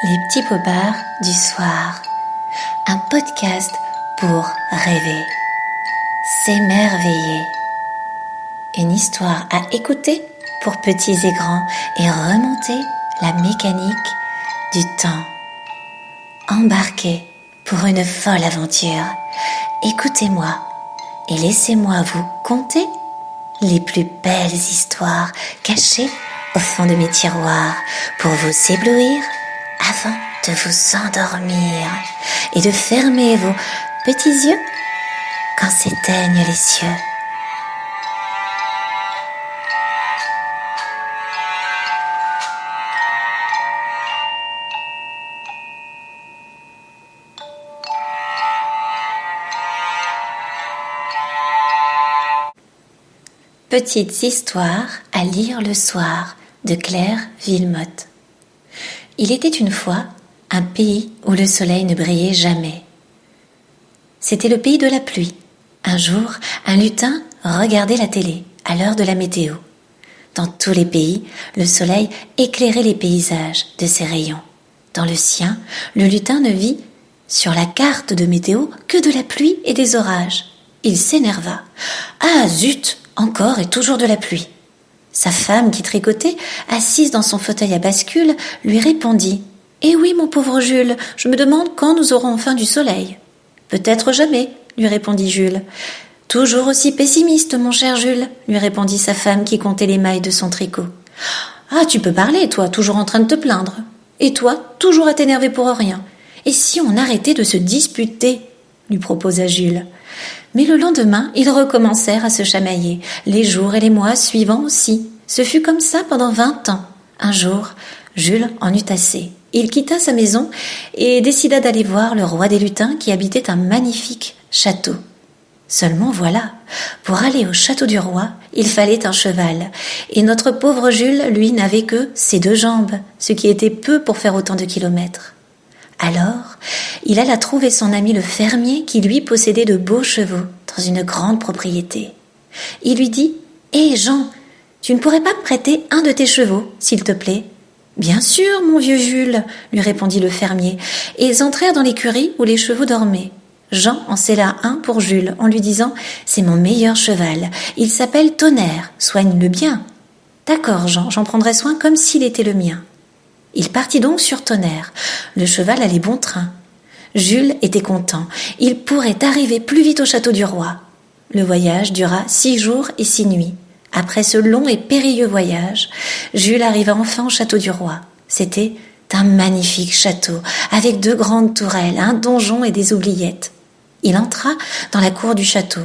Les petits bobards du soir, un podcast pour rêver, s'émerveiller. Une histoire à écouter pour petits et grands et remonter la mécanique du temps. Embarquez pour une folle aventure. Écoutez-moi et laissez-moi vous conter les plus belles histoires cachées au fond de mes tiroirs pour vous éblouir avant de vous endormir et de fermer vos petits yeux quand s'éteignent les cieux. Petites histoires à lire le soir de Claire Wilmotte. Il était une fois un pays où le soleil ne brillait jamais. C'était le pays de la pluie. Un jour, un lutin regardait la télé à l'heure de la météo. Dans tous les pays, le soleil éclairait les paysages de ses rayons. Dans le sien, le lutin ne vit sur la carte de météo que de la pluie et des orages. Il s'énerva. « Ah zut, encore et toujours de la pluie !» Sa femme, qui tricotait, assise dans son fauteuil à bascule, lui répondit « Eh oui, mon pauvre Jules, je me demande quand nous aurons enfin du soleil. »« Peut-être jamais, » lui répondit Jules. « Toujours aussi pessimiste, mon cher Jules, » lui répondit sa femme qui comptait les mailles de son tricot. « Ah, tu peux parler, toi, toujours en train de te plaindre. Et toi, toujours à t'énerver pour rien. Et si on arrêtait de se disputer ?» lui proposa Jules. Mais le lendemain, ils recommencèrent à se chamailler, les jours et les mois suivants aussi. Ce fut comme ça pendant 20 ans. Un jour, Jules en eut assez. Il quitta sa maison et décida d'aller voir le roi des lutins qui habitait un magnifique château. Seulement voilà, pour aller au château du roi, il fallait un cheval. Et notre pauvre Jules, lui, n'avait que ses 2 jambes, ce qui était peu pour faire autant de kilomètres. Alors, il alla trouver son ami le fermier qui lui possédait de beaux chevaux dans une grande propriété. Il lui dit « Hé Jean, tu ne pourrais pas me prêter un de tes chevaux, s'il te plaît ?»« Bien sûr, mon vieux Jules, » lui répondit le fermier, et ils entrèrent dans l'écurie où les chevaux dormaient. Jean en sella un pour Jules en lui disant « C'est mon meilleur cheval, il s'appelle Tonnerre, soigne-le bien. »« D'accord Jean, j'en prendrai soin comme s'il était le mien. » Il partit donc sur Tonnerre. Le cheval allait bon train. Jules était content. Il pourrait arriver plus vite au château du roi. Le voyage dura 6 jours et 6 nuits. Après ce long et périlleux voyage, Jules arriva enfin au château du roi. C'était un magnifique château, avec 2 grandes tourelles, un donjon et des oubliettes. Il entra dans la cour du château.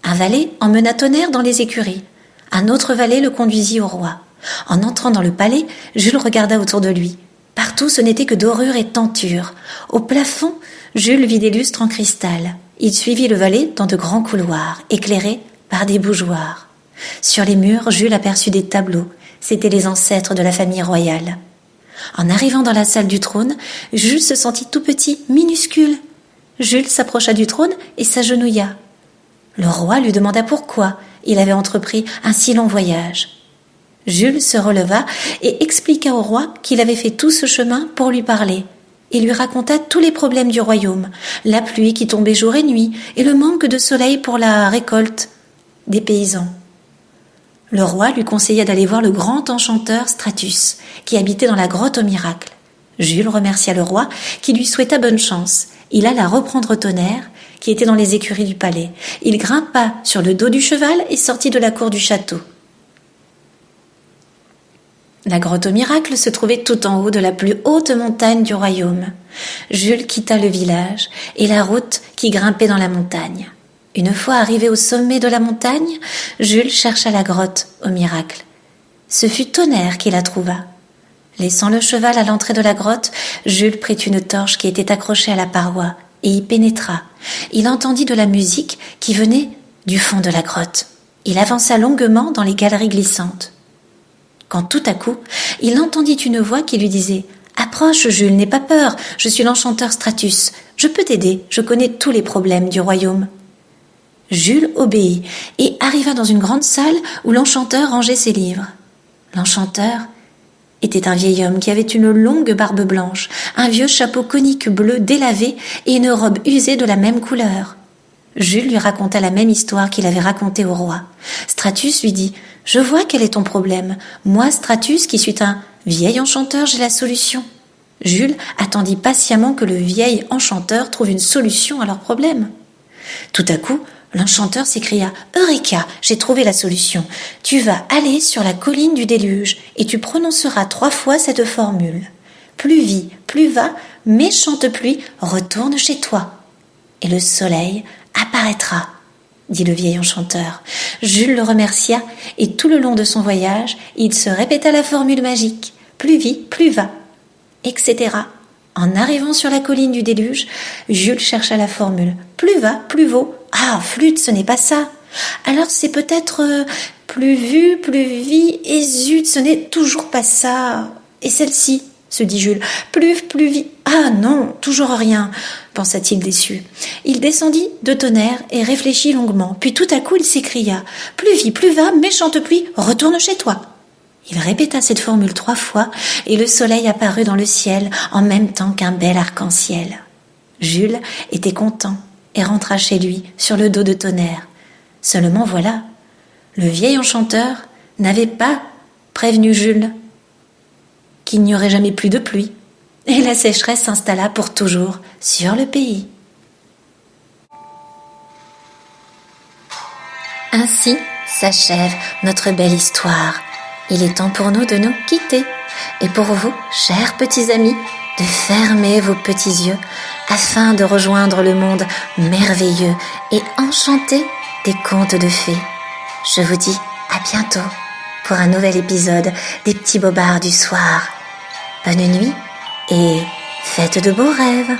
Un valet emmena Tonnerre dans les écuries. Un autre valet le conduisit au roi. En entrant dans le palais, Jules regarda autour de lui. Partout, ce n'était que dorure et tentures. Au plafond, Jules vit des lustres en cristal. Il suivit le valet dans de grands couloirs, éclairés par des bougeoirs. Sur les murs, Jules aperçut des tableaux. C'étaient les ancêtres de la famille royale. En arrivant dans la salle du trône, Jules se sentit tout petit, minuscule. Jules s'approcha du trône et s'agenouilla. Le roi lui demanda pourquoi il avait entrepris un si long voyage. Jules se releva et expliqua au roi qu'il avait fait tout ce chemin pour lui parler. Il lui raconta tous les problèmes du royaume, la pluie qui tombait jour et nuit et le manque de soleil pour la récolte des paysans. Le roi lui conseilla d'aller voir le grand enchanteur Stratus, qui habitait dans la grotte au miracle. Jules remercia le roi, qui lui souhaita bonne chance. Il alla reprendre Tonnerre, qui était dans les écuries du palais. Il grimpa sur le dos du cheval et sortit de la cour du château. La grotte au miracle se trouvait tout en haut de la plus haute montagne du royaume. Jules quitta le village et la route qui grimpait dans la montagne. Une fois arrivé au sommet de la montagne, Jules chercha la grotte au miracle. Ce fut Tonnerre qui la trouva. Laissant le cheval à l'entrée de la grotte, Jules prit une torche qui était accrochée à la paroi et y pénétra. Il entendit de la musique qui venait du fond de la grotte. Il avança longuement dans les galeries glissantes. Quand tout à coup, il entendit une voix qui lui disait « Approche, Jules, n'aie pas peur, je suis l'enchanteur Stratus. Je peux t'aider, je connais tous les problèmes du royaume. » Jules obéit et arriva dans une grande salle où l'enchanteur rangeait ses livres. L'enchanteur était un vieil homme qui avait une longue barbe blanche, un vieux chapeau conique bleu délavé et une robe usée de la même couleur. Jules lui raconta la même histoire qu'il avait racontée au roi. Stratus lui dit « Je vois quel est ton problème. Moi, Stratus, qui suis un vieil enchanteur, j'ai la solution. » Jules attendit patiemment que le vieil enchanteur trouve une solution à leur problème. Tout à coup, l'enchanteur s'écria « Eureka, j'ai trouvé la solution. Tu vas aller sur la colline du déluge et tu prononceras 3 fois cette formule. Plus vit, plus va, méchante pluie, retourne chez toi. Et le soleil apparaîtra, dit le vieil enchanteur. Jules le remercia et tout le long de son voyage, il se répéta la formule magique. Plus vit, plus va, etc. En arrivant sur la colline du déluge, Jules chercha la formule. Plus va, plus vaut. Ah, flûte, ce n'est pas ça. Alors c'est peut-être plus vu, plus vit, et zut, ce n'est toujours pas ça. Et celle-ci, se dit Jules. Plus vit. Ah non, toujours rien, pensa-t-il déçu. Il descendit de tonnerre et réfléchit longuement. Puis tout à coup, il s'écria. Plus vit, plus va, méchante pluie, retourne chez toi. Il répéta cette formule 3 fois et le soleil apparut dans le ciel en même temps qu'un bel arc-en-ciel. Jules était content et rentra chez lui sur le dos de tonnerre. Seulement voilà, le vieil enchanteur n'avait pas prévenu Jules qu'il n'y aurait jamais plus de pluie et la sécheresse s'installa pour toujours sur le pays. Ainsi s'achève notre belle histoire. Il est temps pour nous de nous quitter. Et pour vous, chers petits amis, de fermer vos petits yeux afin de rejoindre le monde merveilleux et enchanté des contes de fées. Je vous dis à bientôt pour un nouvel épisode des petits bobards du soir. Bonne nuit et faites de beaux rêves.